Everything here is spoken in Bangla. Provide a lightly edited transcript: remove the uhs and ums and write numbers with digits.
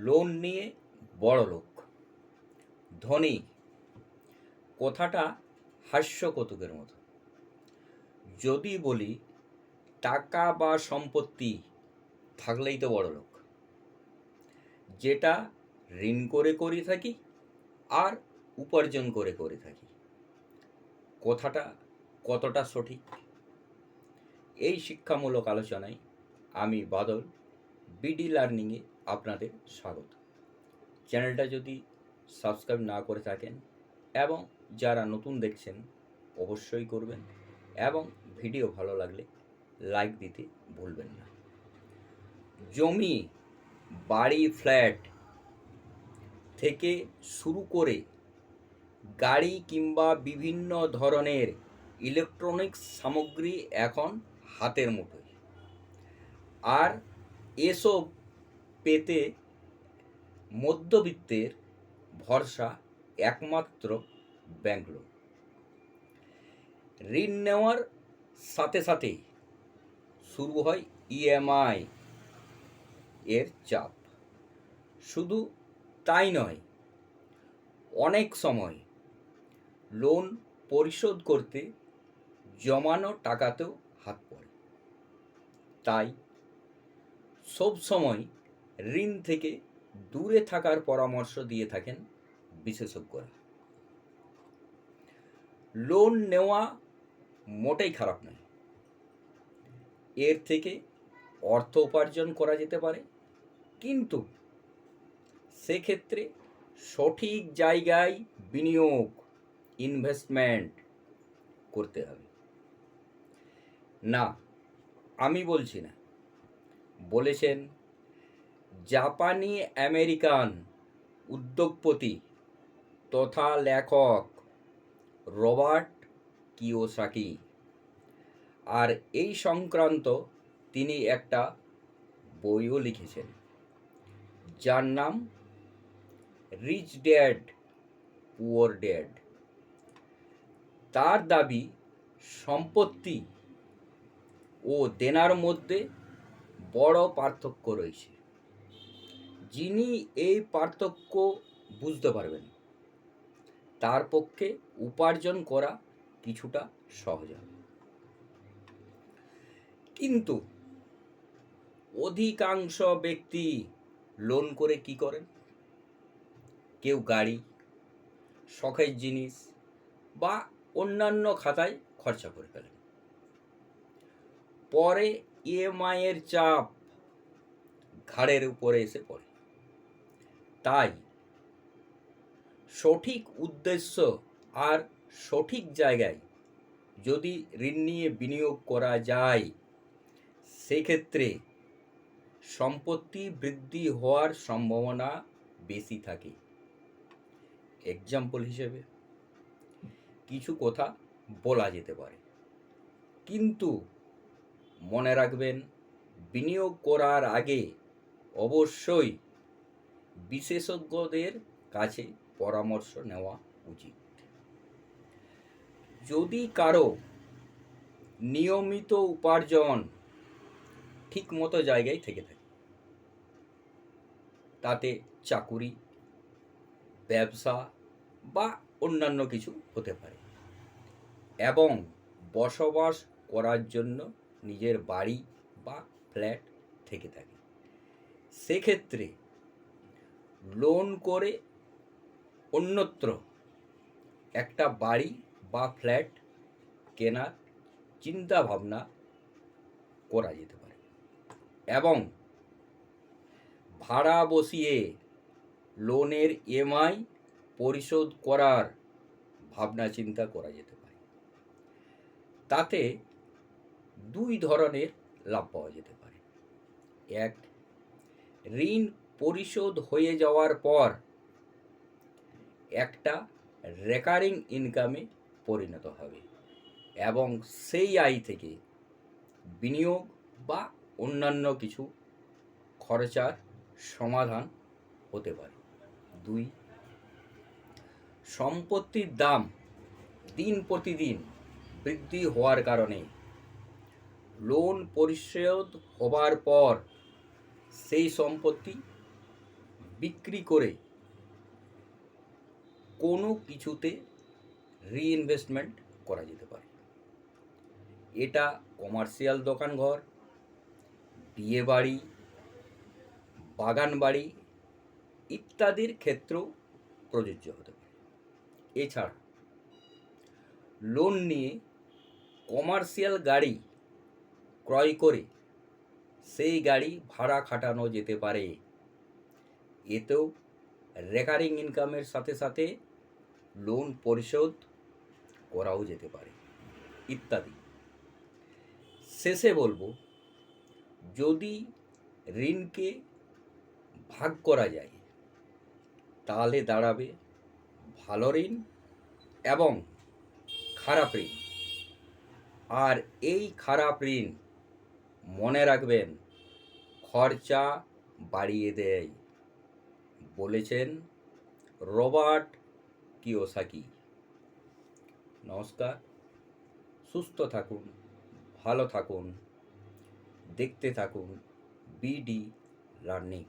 লোন নিয়ে বড়লোক, ধনী, কথাটা হাস্যকৌতুকের মতো। যদি বলি টাকা বা সম্পত্তি থাকলেই তো বড়লোক, যেটা ঋণ করে থাকি আর উপার্জন করে থাকি, কথাটা কতটা সঠিক? এই শিক্ষামূলক আলোচনায় আমি বাদল বিডি লার্নিংয়ে আপনাদের স্বাগত। চ্যানেলটা যদি সাবস্ক্রাইব না করে থাকেন এবং যারা নতুন দেখছেন অবশ্যই করবেন, এবং ভিডিও ভালো লাগলে লাইক দিতে ভুলবেন না। জমি, বাড়ি, ফ্ল্যাট থেকে শুরু করে গাড়ি কিংবা বিভিন্ন ধরনের ইলেকট্রনিক্স সামগ্রী এখন হাতের মুঠোয়। আর এসব পেতে মধ্যবিত্তের ভরসা একমাত্র ব্যাংক লোন। ঋণ নেওয়ার সাথে সাথেই শুরু হয় ইএমআই এর চাপ। শুধু তাই নয়, অনেক সময় লোন পরিশোধ করতে জমানো টাকাতেও হাত পড়ে। তাই সব সময় ঋণ থেকে দূরে থাকার পরামর্শ দিয়ে থাকেন বিশেষজ্ঞরা। লোন নেওয়া মোটেই খারাপ নয়, এর থেকে অর্থ উপার্জন করা যেতে পারে, কিন্তু সেক্ষেত্রে সঠিক জায়গায় বিনিয়োগ, ইনভেস্টমেন্ট করতে হবে। না, আমি বলছি না, বলেছেন জাপানি আমেরিকান উদ্যোগপতি তথা লেখক রবার্ট কিওসাকি। আর এই সংক্রান্ত তিনি একটা বইও লিখেছেন, যার নাম রিচ ড্যাড পুয়ার ড্যাড। তার দাবি, সম্পত্তি ও দেনার মধ্যে বড় পার্থক্য রয়েছে। যিনি এই পার্থক্য বুঝতে পারবেন, তার পক্ষে উপার্জন করা কিছুটা সহজ হবে। কিন্তু অধিকাংশ ব্যক্তি লোন করে কি করেন? কেউ গাড়ি, শখের জিনিস বা অন্যান্য খাতায় খরচা করে ফেলেন। পরে ইএমআই এর চাপ ঘাড়ের উপরে এসে পড়ে। তাই সঠিক উদ্দেশ্য আর সঠিক জায়গায় যদি ঋণ নিয়ে বিনিয়োগ করা যায়, সেক্ষেত্রে সম্পত্তি বৃদ্ধি হওয়ার সম্ভাবনা বেশি থাকে। এক্সাম্পল হিসেবে কিছু কথা বলা যেতে পারে, কিন্তু মনে রাখবেন, বিনিয়োগ করার আগে অবশ্যই বিশেষজ্ঞদের কাছে পরামর্শ নেওয়া উচিত। যদি কারো নিয়মিত উপার্জন ঠিক মতো জায়গায় থেকে থাকে, তাতে চাকুরি, ব্যবসা বা অন্যান্য কিছু হতে পারে, এবং বসবাস করার জন্য নিজের বাড়ি বা ফ্ল্যাট থেকে থাকে, সেক্ষেত্রে লোন করে অন্যত্র একটা বাড়ি বা ফ্ল্যাট কেনার চিন্তা ভাবনা করা যেতে পারে, এবং ভাড়া বসিয়ে লোনের ইএমআই পরিশোধ করার ভাবনা চিন্তা করা যেতে পারে। তাতে দুই ধরনের লাভ পাওয়া যেতে পারে। এক, ঋণ পরিশোধ হয়ে যাওয়ার পর একটা রেকারিং ইনকামে পরিণত হবে, এবং সেই আয় থেকে বিনিয়োগ বা অন্যান্য কিছু খরচার সমাধান হতে পারে। দুই, সম্পত্তির দাম দিন প্রতিদিন বৃদ্ধি হওয়ার কারণে লোন পরিশোধ হবার পর সেই সম্পত্তি বিক্রি করে কোনো কিছুতে রিইনভেস্টমেন্ট করা যেতে পারে। এটা কমার্শিয়াল দোকানঘর, বিয়ে বাড়ি, বাগান বাড়ি ইত্যাদির ক্ষেত্রেও প্রযোজ্য হতে পারে। এছাড়া লোন নিয়ে কমার্শিয়াল গাড়ি ক্রয় করে সেই গাড়ি ভাড়া খাটানো যেতে পারে। এতেও রেকারিং ইনকামের সাথে সাথে লোন পরিশোধ করাও যেতে পারে ইত্যাদি। শেষে বলবো, যদি ঋণকে ভাগ করা যায় তাহলে দাঁড়াবে ভালো ঋণ এবং খারাপ ঋণ। আর এই খারাপ ঋণ মনে রাখবেন খরচা বাড়িয়ে দেয়, বলেছেন রবার্ট কিওসাকি। নমস্কার, সুস্থ থাকুন, ভালো থাকুন, দেখতে থাকুন বিডি লার্নিং।